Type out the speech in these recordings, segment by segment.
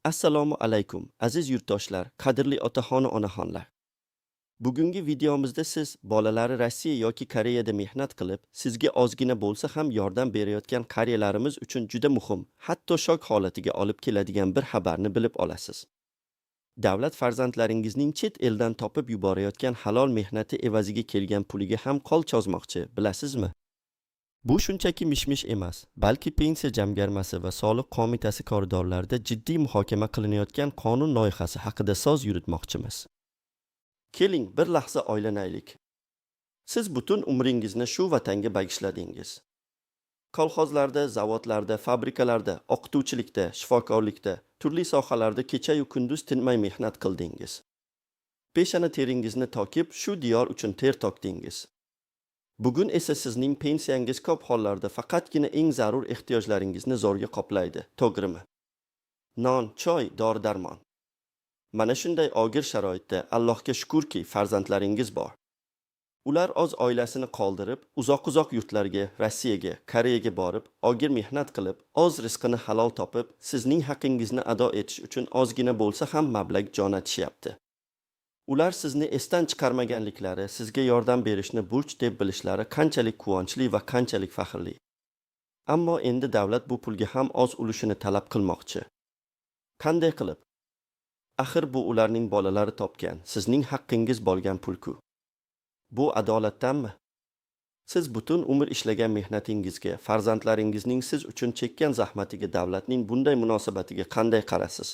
Assalomu alaykum, aziz yurtdoshlar, qadrli otaxon va onaxonlar. Bugungi videomizda siz bolalari Rossiya yoki Koreyada mehnat qilib, sizga ozgina bo'lsa ham yordam berayotgan qariyalarimiz uchun juda muhim, hatto shok holatiga olib keladigan bir xabarni bilib olasiz. Davlat farzandlaringizning chet eldan topib yuborayotgan halol mehnati evaziga kelgan puliga ham qo'l cho'zmoqchi, bilasizmi? Bu shunchaki mishmish emas, balki pensiya jamg'armasi va soliq qo'mitasi koridorlarida jiddiy muhokama qilinayotgan qonun loyihasi haqida so'z yuritmoqchimiz. Keling, bir lahza o'ylanaylik. Siz butun umringizni shu vatanga bag'ishladingiz. Kolxozlarda, zavodlarda, fabrikalarda, o'qituvchilikda, shifokorlikda, turli sohalarda kecha-yu kunduz tinmay mehnat qildingiz. Peshona teringizni tokib, shu diyor uchun ter to'kdingiz. Bugun esa sizning pensiyangiz ko'p hollarda faqatgina eng zarur ehtiyojlaringizni zo'rg'a qoplaydi, to'g'rimi? Non, choy, dori-darmon. Mana shunday og'ir sharoitda Allohga shukrki farzandlaringiz bor. Ular o'z oilasini qoldirib, uzoq yurtlarga, Rossiyaga, Koreyaga borib, og'ir mehnat qilib, o'z rizqini halol topib, sizning haqqingizni ado etish uchun ozgina bo'lsa ham mablag' jo'natishyapti. Ular sizni esdan chiqarmaganliklari, sizga yordam berishni burch deb bilishlari qanchalik quvonchli va qanchalik faxrli. Ammo endi davlat bu pulga ham o'z ulushini talab qilmoqchi. Qanday qilib? Axir bu ularning bolalari topgan, sizning haqqingiz bo'lgan pul-ku. Bu adolatdanmi? Siz butun umr ishlagan mehnatingizga, farzandlaringizning siz uchun chekkan zahmatiga davlatning bunday munosabatiga qanday qarasiz?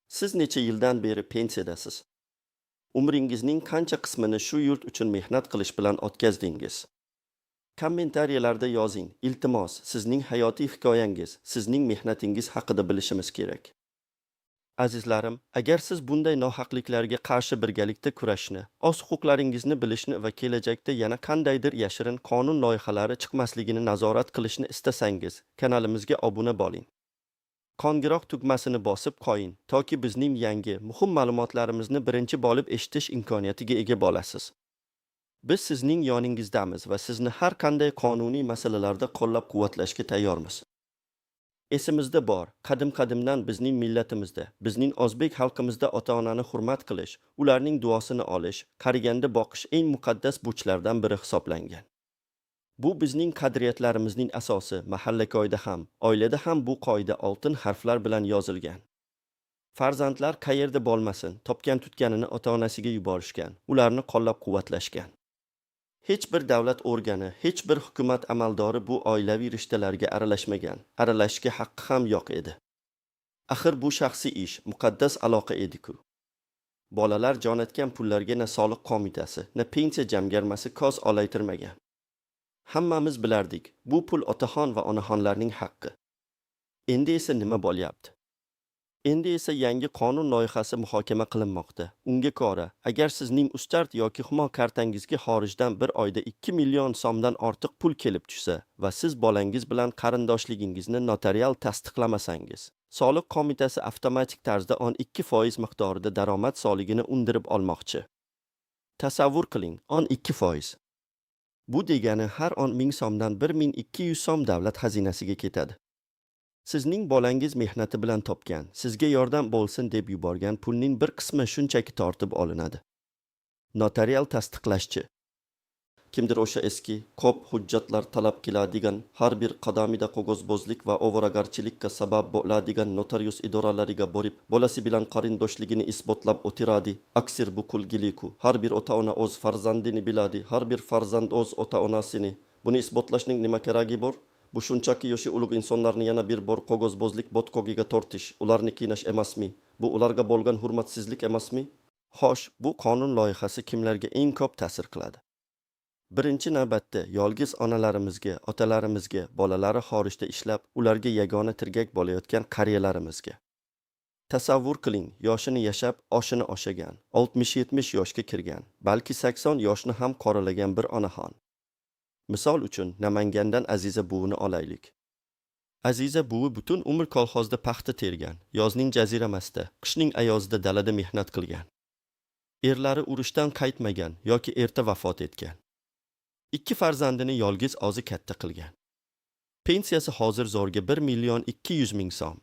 Siz necha yildan beri pensiyadasiz? Umringizning qancha qismini shu yurt uchun mehnat qilish bilan o'tkazdingiz? Kommentariyalarda yozing, iltimos, sizning hayotiy hikoyangiz, sizning mehnatingiz haqida bilishimiz kerak. Azizlarim, agar siz bunday nohaqliklarga qarshi birgalikda kurashni, o'z huquqlaringizni bilishni va kelajakda yana qandaydir yashirin qonun loyihalari chiqmasligini nazorat qilishni istasangiz, kanalimizga obuna bo'ling. Qo'ng'iroq tugmasini bosib qo'ying, toki bizning yangi, muhim ma'lumotlarimizni birinchi bo'lib eshitish imkoniyatiga ega bo'lasiz. Biz sizning yoningizdamiz va sizni har qanday qonuniy masalalarda qo'llab-quvvatlashga tayyormiz. Esimizda bor, qadim-qadimdan bizning millatimizda, bizning o'zbek xalqimizda ota-onani hurmat qilish, ularning duosini olish, qariganda boqish eng muqaddas burchlardan biri hisoblangan. Bu bizning qadriyatlarimizning asosi, mahalla-ko'yda ham, oilada ham bu qoida oltin harflar bilan yozilgan. Farzandlar qayerda bo'lmasin, topgan-tutganini ota-onasiga yuborishgan, ularni qo'llab-quvvatlashgan. Hech bir davlat organi, hech bir hukumat amaldori bu oilaviy rishtalarga aralashmagan, aralashishga haqqi ham yo'q edi. Axir bu shaxsiy ish, muqaddas aloqa edi-ku. Bolalar jo'natgan pullarga na soliq qo'mitasi, na pensiya jamg'armasi ko'z olaytirmagan. Hammamiz bilardik, bu pul otaxon va onaxonlarning haqqi. Endi esa nima bo'lyapti? Endi esa yangi qonun loyihasi muhokama qilinmoqda. Unga ko'ra, agar sizning Ustart yoki Humo kartangizga xorijdan bir oyda 2 million so'mdan ortiq pul kelib tushsa va siz bolangiz bilan qarindoshligingizni notarial tasdiqlamasangiz, soliq qo'mitasi avtomatik tarzda 12% miqdorida daromad soligini undirib olmoqchi. Tasavvur qiling, 12%. Bu degani har 10 ming so'mdan 1200 so'm davlat xazinasiga ketadi. Sizning bolangiz mehnati bilan topgan, sizga yordam bo'lsin deb yuborgan pulning bir qismi shunchaki tortib olinadi. Notarial tasdiqlashchi. Kimdir o'sha eski, ko'p hujjatlar talab keladigan, har bir qadamida qog'ozbozlik va ovoragarchilikka sabab bo'ladigan notarius idoralariga borib, bolasi bilan qarindoshligini isbotlab o'tiradi. Aksir bu kulgiliku. Har bir ota-ona o'z farzandini biladi, har bir farzand o'z ota-onasini. Buni isbotlashning nima keragi bor? Bu shunchaki yoshi ulug' insonlarni yana bir bor qog'ozbozlik botqogiga tortish, ularni qiynash emasmi? Bu ularga bo'lgan hurmatsizlik emasmi? Xo'sh, bu qonun loyihasi kimlarga eng ko'p ta'sir qiladi? Birinchi navbatda yolg'iz onalarimizga, otalarimizga, bolalari xorijda ishlab, ularga yagona tirgak bo'layotgan qariyalarimizga. Tasavvur qiling, yoshini yashab, oshini oshagan, 60-70 yoshga kirgan, balki 80 yoshni ham qoralagan bir onaxon. Misol uchun Namangandan Aziza buvini olaylik. Aziza buvi butun umr kolxozda paxta tergan, yozning jaziramasida, qishning ayozida dalada mehnat qilgan. Erlari urushdan qaytmagan yoki erta vafot etgan. 2 farzandini yolg'iz o'zi katta qilgan. Pensiyasi hozir zo'rga 1 million 200 ming so'm.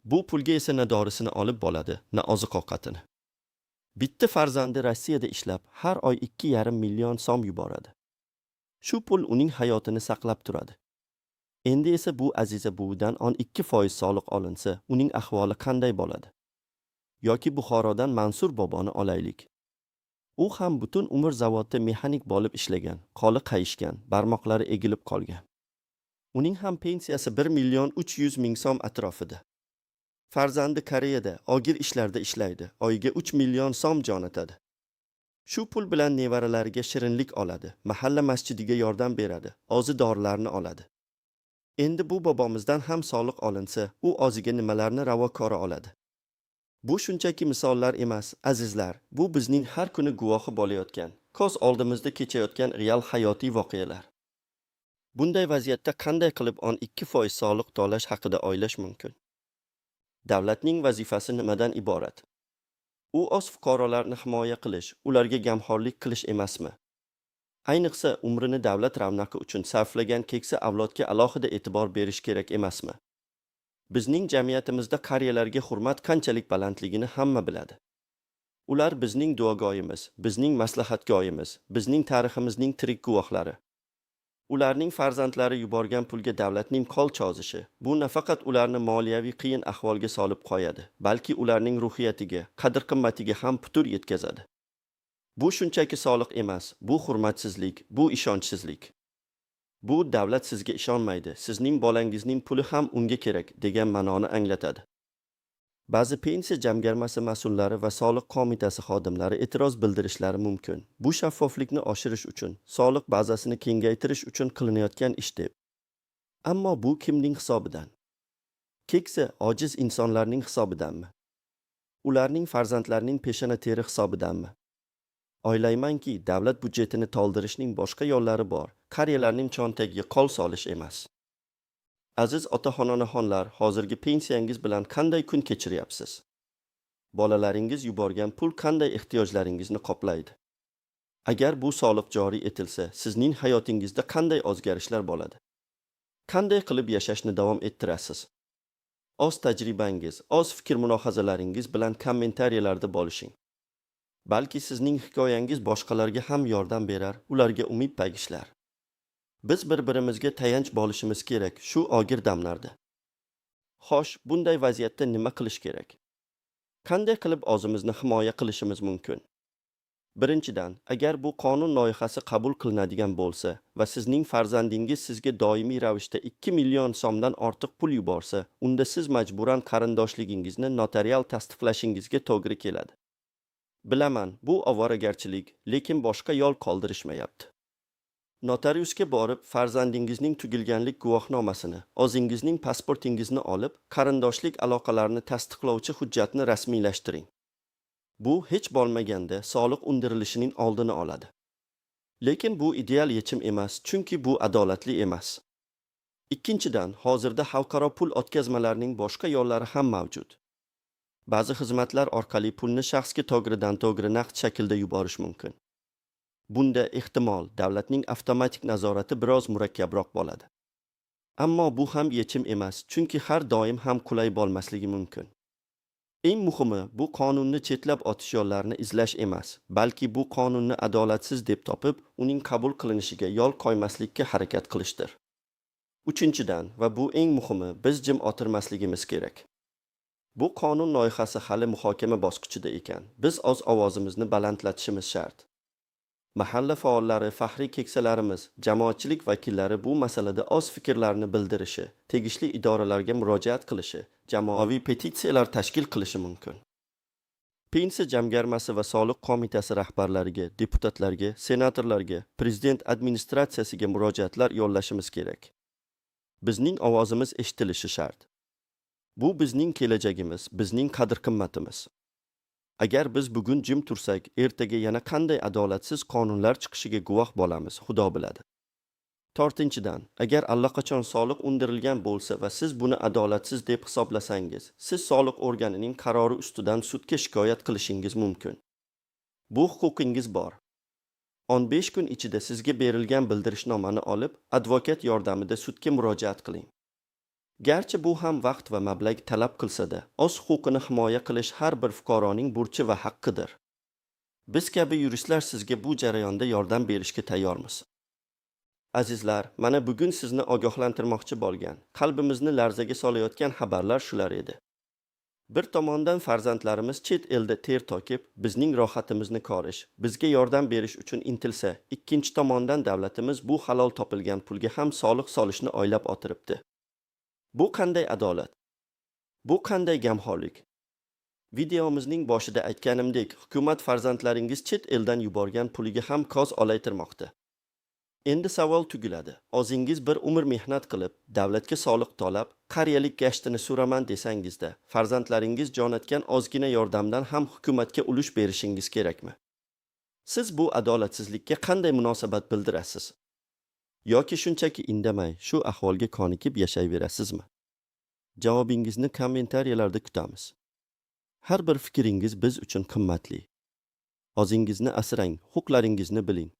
Bu pulga esa na dorisini olib bo'ladi, na oziq-ovqatini. Bitta farzandi Rossiyada ishlab, har oy 2,5 million so'm yuboradi. Shu pul uning hayotini saqlab turadi. Endi esa bu Aziza buvidan 12% soliq olinsa, uning ahvoli qanday bo'ladi? Yoki Buxorodan Mansur boboni olaylik. U ham butun umr zavodda mexanik bo'lib ishlagan, qoli qayishgan, barmoqlari egilib qolgan. Uning ham pensiyasi 1,3 million so'm atrofida. Farzandi Koreyada og'ir ishlarda ishlaydi, oyiga 3 million so'm jo'natadi. Shu pul bilan nevaralariga shirinlik oladi, mahalla masjidiga yordam beradi, ozi-dorilarni oladi. Endi bu bobomizdan ham soliq olinsa, u oziga nimalarni ravo ko'ra oladi? Bu shunchaki misollar emas, azizlar. Bu bizning har kuni guvohi bo'layotgan, ko'z oldimizda kechayotgan real hayotiy voqealar. Bunday vaziyatda qanday qilib 12% soliq to'lash haqida o'ylash mumkin? Davlatning vazifasi nimadan iborat? U o'z fuqarolarini himoya qilish, ularga gamxo'rlik qilish emasmi? Ayniqsa, umrini davlat ravnaqi uchun sarflagan keksa avlodga alohida e'tibor berish kerak emasmi? Bizning jamiyatimizda qariyalarga hurmat qanchalik balandligini hamma biladi. Ular bizning duogoyimiz, bizning maslahatgoyimiz, bizning tariximizning tirik guvohlari. Ularning farzandlari yuborgan pulga davlatning qo'l cho'zishi, bu nafaqat ularni moliyaviy qiyin ahvolga solib qo'yadi, balki ularning ruhiyatiga, qadr-qimmatiga ham putur yetkazadi. Bu shunchaki soliq emas, bu hurmatsizlik, bu ishonchsizlik. Bu davlat sizga ishonmaydi, sizning bolangizning puli ham unga kerak degan ma'noni anglatadi. Ba'zi pensiya jamg'armasi mas'ullari va soliq qo'mitasi xodimlari e'tiroz bildirishlari mumkin. Bu shaffoflikni oshirish uchun, soliq bazasini kengaytirish uchun qilinayotgan ish deb. Ammo bu kimning hisobidan? Keksa, ojiz insonlarning hisobidanmi? Ularning farzandlarining peshona teri hisobidanmi? O'ylaymanki, davlat budjetini to'ldirishning boshqa yo'llari bor. Qariyalarning cho'ntagiga qo'l solish emas. Aziz ota-onaxonlar, hozirgi pensiyangiz bilan qanday kun kechiryapsiz? Bolalaringiz yuborgan pul qanday ehtiyojlaringizni qoplaydi? Agar bu soliq joriy etilsa, sizning hayotingizda qanday o'zgarishlar bo'ladi? Qanday qilib yashashni davom ettirasiz? O'z tajribangiz, o'z fikr-mulohazalaringiz bilan kommentariyalarda bo'lishing. Balki sizning hikoyangiz boshqalarga ham yordam berar, ularga umid bag'ishlar. Biz bir-birimizga tayanch bo'lishimiz kerak shu og'ir damlarda. Xo'sh, bunday vaziyatda nima qilish kerak? Qanday qilib o'zimizni himoya qilishimiz mumkin? Birinchidan, agar bu qonun loyihasi qabul qilinadigan bo'lsa va sizning farzandingiz sizga doimiy ravishda 2 million so'mdan ortiq pul yuborsa, unda siz majburan qarindoshligingizni notarial tasdiqlashingizga to'g'ri keladi. Bilaman, bu ovoragarchilik, lekin boshqa yo'l qoldirishmayapti. Notariusga borib, farzandingizning tugilganlik guvohnomasini, o'zingizning pasportingizni olib, qarindoshlik aloqalarini tasdiqlovchi hujjatni rasmiylashtiring. Bu hech bo'lmaganda soliq undirilishining oldini oladi. Lekin bu ideal yechim emas, chunki bu adolatli emas. Ikkinchidan, hozirda xalqaro pul o'tkazmalarining boshqa yo'llari ham mavjud. Ba'zi xizmatlar orqali pulni shaxsga to'g'ridan-to'g'ri naqd shaklda yuborish mumkin. Bunda ehtimol davlatning avtomatik nazorati biroz murakkabroq bo'ladi. Ammo bu ham yechim emas, chunki har doim ham qulay bo'lmasligi mumkin. Eng muhimi, bu qonunni chetlab o'tish yo'llarini izlash emas, balki bu qonunni adolatsiz deb topib, uning qabul qilinishiga yo'l qo'ymaslikka harakat qilishdir. Uchinchidan, va bu eng muhimi, biz jim o'tirmasligimiz kerak. Bu qonun loyihasi hali muhokama bosqichida ekan. Biz o'z ovozimizni balandlatishimiz shart. Mahalla faollari, faxriy keksalarimiz, jamoatchilik vakillari bu masalada o'z fikrlarini bildirishi, tegishli idoralarga murojaat qilishi, jamoaviy petitsiyalar tashkil qilishi mumkin. Pensiya jamg'armasi va soliq qo'mitasi rahbarlariga, deputatlarga, senatorlarga, prezident administratsiyasiga murojaatlar yo'llashimiz kerak. Bizning ovozimiz eshitilishi shart. Bu bizning kelajagimiz, bizning qadr-qimmatimiz. Agar biz bugun jim tursak, ertaga yana qanday adolatsiz qonunlar chiqishiga guvoh bo'lamiz, Xudo biladi. To'rtinchidan, agar allaqachon soliq undirilgan bo'lsa va siz buni adolatsiz deb hisoblasangiz, siz soliq organining qarori ustidan sudga shikoyat qilishingiz mumkin. Bu huquqingiz bor. 15 kun ichida sizga berilgan bildirishnomani olib, advokat yordamida sudga murojaat qiling. Garchi bu ham vaqt va mablag' talab qilsa-da, o'z huquqini himoya qilish har bir fuqaroning burchi va haqqidir. Biz kabi yuristlar sizga bu jarayonda yordam berishga tayyormiz. Azizlar, mana bugun sizni ogohlantirmoqchi bo'lgan, qalbimizni larzaga solayotgan xabarlar shular edi. Bir tomondan farzandlarimiz chet elda ter to'kib, bizning rohatimizni ko'rish, bizga yordam berish uchun intilsa, ikkinchi tomondan davlatimiz bu halol topilgan pulga ham soliq solishni o'ylab o'tiribdi. Bu qanday adolat? Bu qanday gamxo'rlik? Videomizning boshida aytganimdek, hukumat farzandlaringiz chet eldan yuborgan puliga ham ko'z olaytirmoqda. Endi savol tugiladi. O'zingiz bir umr mehnat qilib, davlatga soliq to'lab, qariyalik gashtini so'raman desangizda, farzandlaringiz jo'natgan ozgina yordamdan ham hukumatga ulush berishingiz kerakmi? Siz bu adolatsizlikka qanday munosabat bildirasiz? Yoki shunchaki indamay, shu ahvolga ko'nikib yashayverasizmi? Javobingizni kommentariyalarda kutamiz. Har bir fikringiz biz uchun qimmatli. O'zingizni asrang, huquqlaringizni biling.